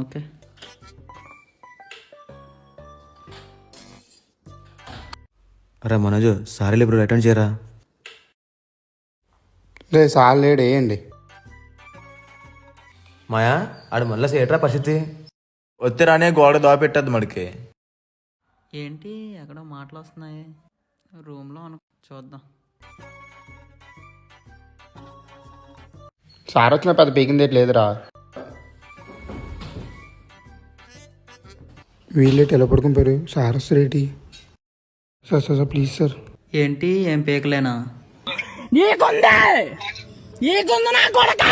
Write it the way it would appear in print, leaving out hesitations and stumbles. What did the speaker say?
Okay. అరే మనోజ్ సారీలు ఇప్పుడు return చేయరా. లేదు సార్ లేడు, వేయండి. మాయా ఆడు మళ్ళీ సేట్రా పరిస్థితి. ఒత్తిరానే గోడ దోపెట్టద్దు మడికి. ఏంటి ఎక్కడో మాటలు వస్తున్నాయి రూమ్లో చూద్దాం. సార్ వచ్చిన పెద్ద పీకింది లేదురా. వీళ్ళేటి ఎలా పడుకుని పోయారు? సార్ వస్తారేటి? Sir sir sir please sir. ఏంటి ఏం పీకలేనా? నీకుంది నా కొడక.